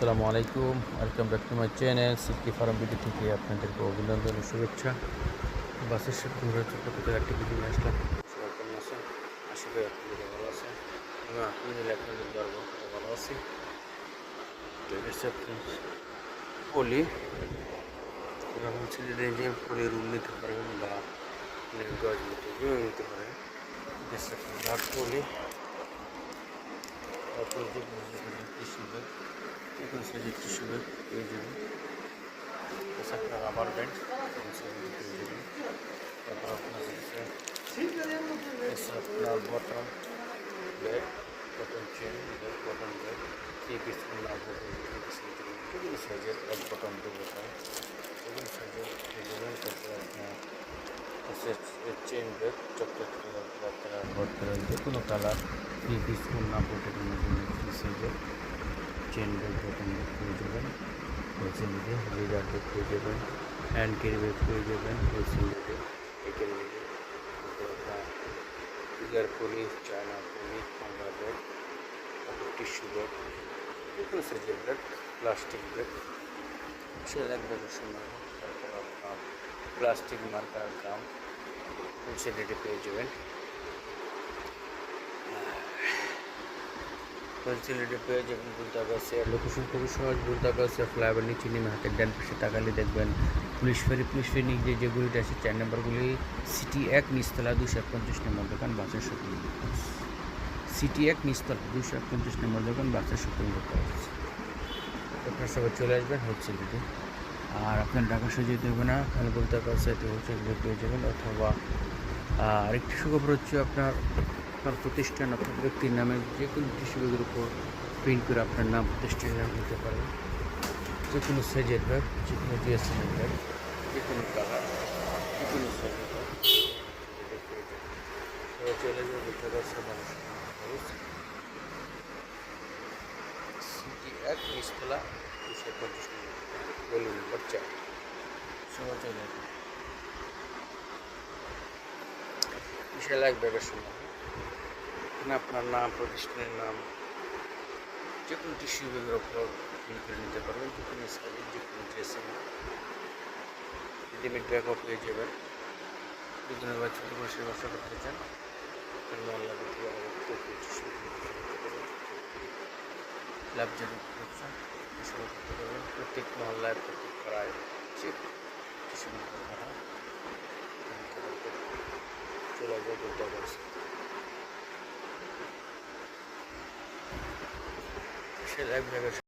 আসসালামু আলাইকুম, welcome back to my channel Silky Farm video থেকে আপনাদেরকে অভিনন্দন ও শুভেচ্ছা। বাসের সাথে ঘোরার পক্ষ থেকে একটি ভিডিও নিয়ে আসলাম। সবাই কেমন আছেন? আশা করি আপনাদের ভালো আছেন এবং আপনাদের আপনাদের দরবার কত ভালো আছি। তো এটা আপনি বলি গ্রাম ছেলেদের যে পরে রুম নিতে পারবেন বা গজ নিতে নিতে পারেন। লাভ বলি আপনার যে টিস্যু ব্যাগ এখন সাইজের টিস্যু ব্যাগ পেয়ে যাবেন। আপনার রাবার ব্যান্ড পেয়ে যাবেন। তারপর আপনার আপনার button bag, button chain bag, button bag, 3 piece না বিভিন্ন সাইজের এক বটন 2 বটন বিভিন্ন সাইজের পেয়ে যাবেন। তারপর আপনার chain bag chocolate colour, black colour, white colour যে কোনো কালার 3 পিস না পকেটের মধ্যে ফ্রি সাইজের চেন ব্যাগ বটন ব্যাগ পেয়ে যাবেন। হোলসেল রেটে লেদার ব্যাগ পেয়ে যাবেন, হ্যান্ড ক্যারি ব্যাগ পেয়ে যাবেন হোলসেল রেটে একের রেটে। আপনার ফিগার পলি, চায়না পলি, বাংলা ব্যাগ, তারপর টিস্যু ব্যাগ, যে কোনো সাইজের ব্যাগ, প্লাস্টিক ব্যাগ, সেল এক ব্যাগের সময়। তারপর আপনার প্লাস্টিক মার্কার গাম হোলসেল রেটে পেয়ে যাবেন। হোলসেল রেটে পেয়ে যাবেন। বুলতাগাছিয়া লোকেশন খুবই সহজ। বুলতাগাছিয়া ফ্লাইওভার নিচে নেমে হাতের ডান পাশে তাকালে দেখবেন পুলিশ ফেরি নিচে যে গুলিটা আছে 4 নম্বরগুলি সিটি 1 নিচতলা 251 নম্বর দোকান বাসের শপিং কমপ্লেক্স। সিটি 1 নিচতলা 251 নম্বর দোকান বাসের শপিং কমপ্লেক্স। আপনারা সবাই চলে আসবেন হোলসেল রেটে। আর আপনার ঢাকা শহরে যেতে হবে না, তাহলে বুলতাগাছিয়াতে হোলসেল রেটে পেয়ে যাবেন। অথবা আরেকটি সুখবর হচ্ছে আপনার প্রতিষ্ঠান আপনার ব্যক্তির নামে যে কোনো টিস্যু ব্যাগের উপর প্রিন্ট করে আপনার নাম প্রতিষ্ঠানের নাম দিতে পারেন। যে কোনো সাইজের ব্যাগ, যে কোনো জিএসএমের ব্যাগ, যে কোনো কালার, যে কোনো সাইজের ব্যাগ চলে যাবে বুলতাগাছিয়া মানুষ সিটি 1 নিচতলা 251 গলি নম্বর 4। সবাই চলে যাবে। বিশাল এক ব্যাগের সময় এখানে আপনার নাম, প্রতিষ্ঠানের নাম, যে কোনো টিস্যু ব্যাগের ওপর প্রিন্ট করে নিতে পারবেন। যে কোনো সাইজের, যে কোনো ড্রেসের রেডিমেড ব্যাগও পেয়ে যাবেন। দুজনের বা ছোটো বয়সের ব্যবসা করতে চান, মহল্লা থেকে লাভজনক ব্যবসা শুরু করতে পারবেন। প্রত্যেক মহল্লায়, প্রত্যেক পাড়ায় টিস্যু চলে যাবে বলতে পারছি। সে এক জায়গায়